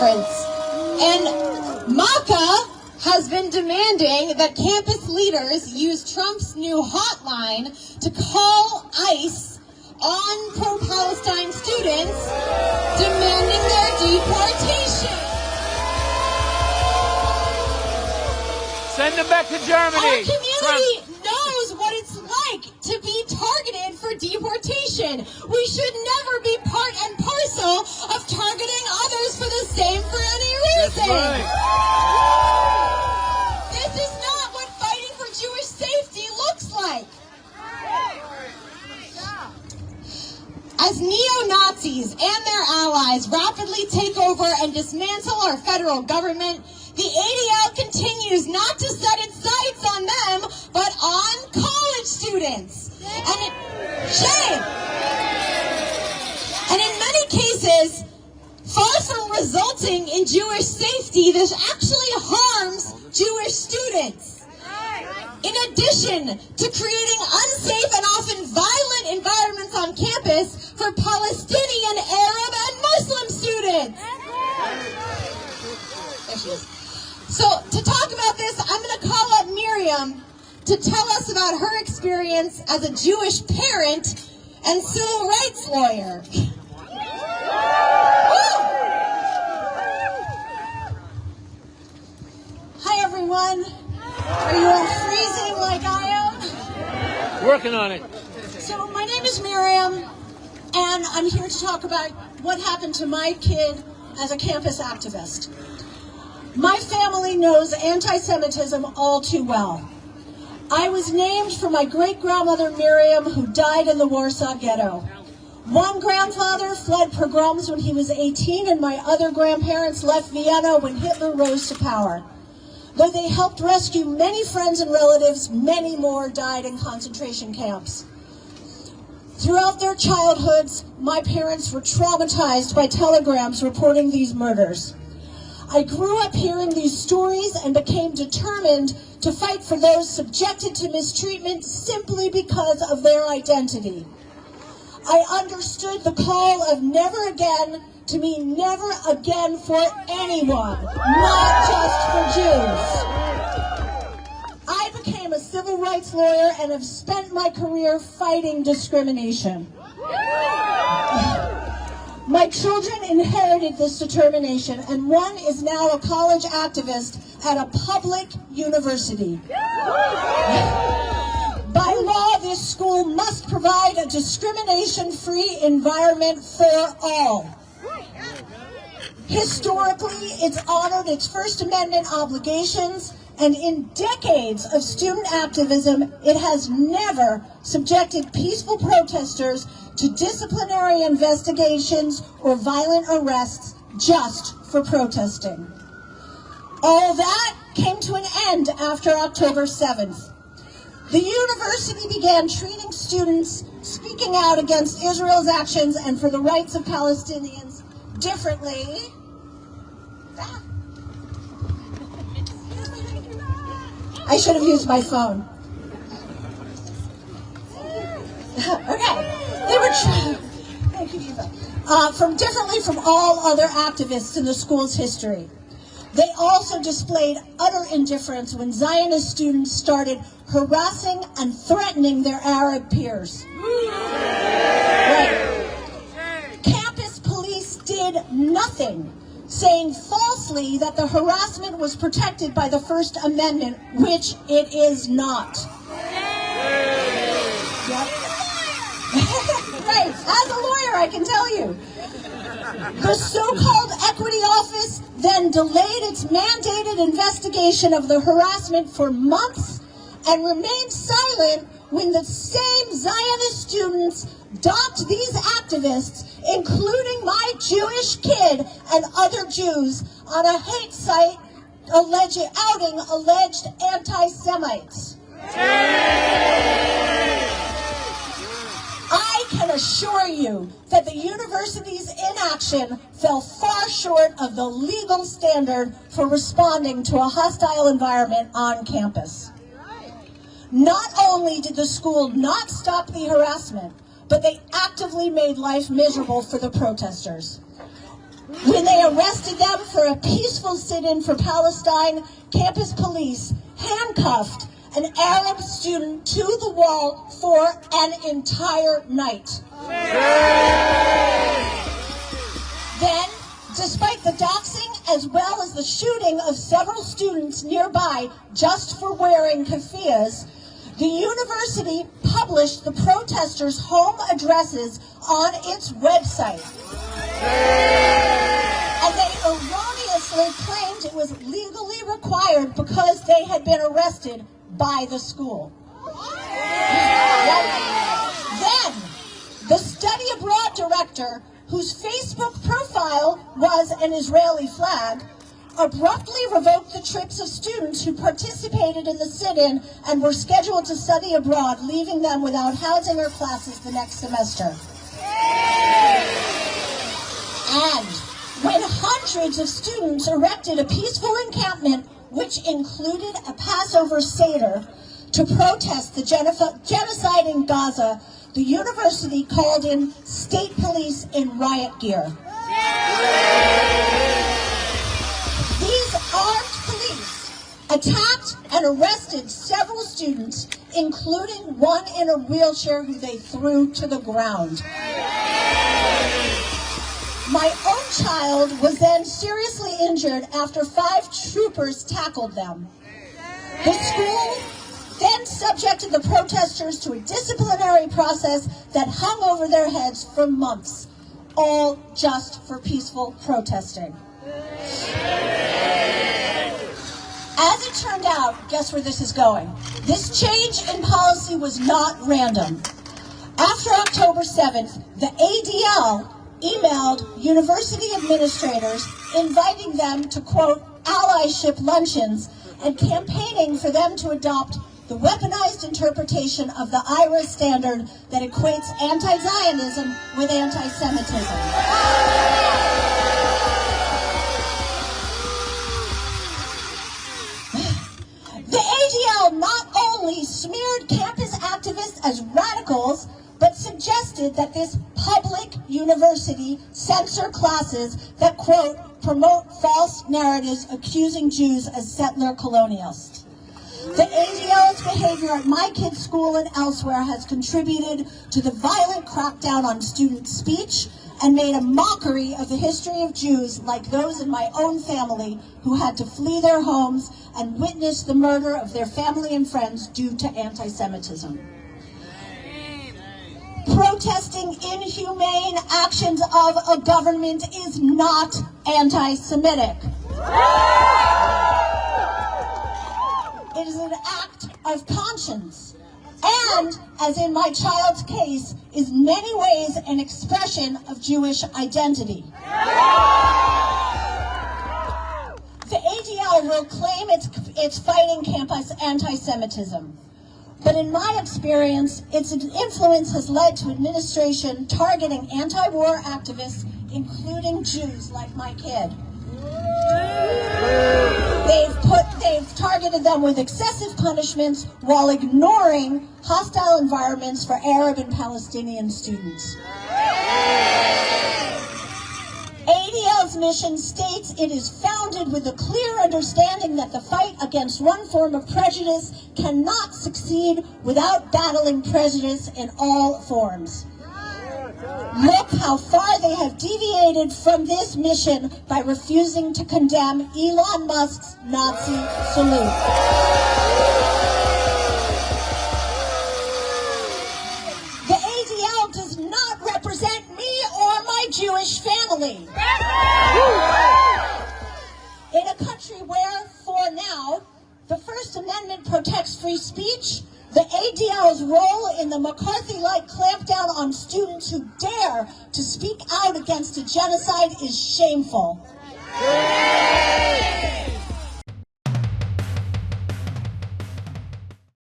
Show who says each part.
Speaker 1: conference. And MACA has been demanding that campus leaders use Trump's new hotline to call ICE on pro-Palestine students, demanding their deportation.
Speaker 2: Send them back to Germany.
Speaker 1: Our community knows what it's like to be targeted for deportation. We should never be part and parcel of targeting others for the same for any reason.
Speaker 2: That's right.
Speaker 1: This is not what fighting for Jewish safety looks like. As neo-Nazis and their allies rapidly take over and dismantle our federal government, the ADL continues not to set its sights on them, but on college students. Shame! And in many cases, far from resulting in Jewish safety, this actually harms Jewish students. In addition to creating unsafe and often violent environments on campus for Palestinian, Arab, and Muslim students. There she is. So to talk about this, I'm going to call up Miriam to tell us about her experience as a Jewish parent and civil rights lawyer. Hi, everyone. Are you all freezing like I am?
Speaker 2: Working on it.
Speaker 1: So my name is Miriam, and I'm here to talk about what happened to my kid as a campus activist. My family knows anti-Semitism all too well. I was named for my great-grandmother Miriam, who died in the Warsaw Ghetto. One grandfather fled pogroms when he was 18, and my other grandparents left Vienna when Hitler rose to power. Though they helped rescue many friends and relatives, many more died in concentration camps. Throughout their childhoods, my parents were traumatized by telegrams reporting these murders. I grew up hearing these stories and became determined to fight for those subjected to mistreatment simply because of their identity. I understood the call of never again to mean never again for anyone, not just for Jews. I became a civil rights lawyer and have spent my career fighting discrimination. My children inherited this determination, and one is now a college activist at a public university. By law, this school must provide a discrimination-free environment for all. Historically, it's honored its First Amendment obligations, and in decades of student activism, it has never subjected peaceful protesters to disciplinary investigations or violent arrests just for protesting. All that came to an end after October 7th. The university began treating students speaking out against Israel's actions and for the rights of Palestinians differently. I should have used my phone. Okay. They were thank you, Eva. Differently from all other activists in the school's history. They also displayed utter indifference when Zionist students started harassing and threatening their Arab peers. Right. Campus police did nothing, saying falsely that the harassment was protected by the First Amendment, which it is not. Yep. Right, as a lawyer, I can tell you. The so-called equity office then delayed its mandated investigation of the harassment for months and remained silent when the same Zionist students docked these activists, including my Jewish kid and other Jews, on a hate site outing alleged anti-Semites. I can assure you that the university's inaction fell far short of the legal standard for responding to a hostile environment on campus. Not only did the school not stop the harassment, but they actively made life miserable for the protesters. When they arrested them for a peaceful sit-in for Palestine, campus police handcuffed an Arab student to the wall for an entire night. Then, despite the doxing as well as the shooting of several students nearby just for wearing keffiyehs, the university published the protesters' home addresses on its website. And they erroneously claimed it was legally required because they had been arrested by the school. Then, the study abroad director, whose Facebook profile was an Israeli flag, abruptly revoked the trips of students who participated in the sit-in and were scheduled to study abroad, leaving them without housing or classes the next semester. And when hundreds of students erected a peaceful encampment, which included a Passover Seder, to protest the genocide in Gaza, the university called in state police in riot gear. These armed police attacked and arrested several students, including one in a wheelchair who they threw to the ground. My own child was then seriously injured after 5 troopers tackled them. The school then subjected the protesters to a disciplinary process that hung over their heads for months, all just for peaceful protesting. As it turned out, guess where this is going? This change in policy was not random. After October 7th, the ADL emailed university administrators inviting them to, quote, allyship luncheons and campaigning for them to adopt the weaponized interpretation of the IRA standard that equates anti-Zionism with anti-Semitism. The ADL not only smeared campus activists as radicals, but suggested that this public university censor classes that, quote, promote false narratives accusing Jews as settler colonialists. The ADL's behavior at my kid's school and elsewhere has contributed to the violent crackdown on student speech and made a mockery of the history of Jews like those in my own family who had to flee their homes and witness the murder of their family and friends due to anti-Semitism. Protesting inhumane actions of a government is not anti-Semitic. It is an act of conscience, and, as in my child's case, is many ways an expression of Jewish identity. The ADL will claim it's fighting campus anti-Semitism, but in my experience, its influence has led to administration targeting anti-war activists, including Jews like my kid. They've targeted them with excessive punishments while ignoring hostile environments for Arab and Palestinian students. ADL's mission states it is founded with a clear understanding that the fight against one form of prejudice cannot succeed without battling prejudice in all forms. Look how far they have deviated from this mission by refusing to condemn Elon Musk's Nazi salute. The ADL does not represent me or my Jewish family. In a country where, for now, the First Amendment protects free speech, the ADL's role in the McCarthy-like clampdown on students who dare to speak out against a genocide is shameful.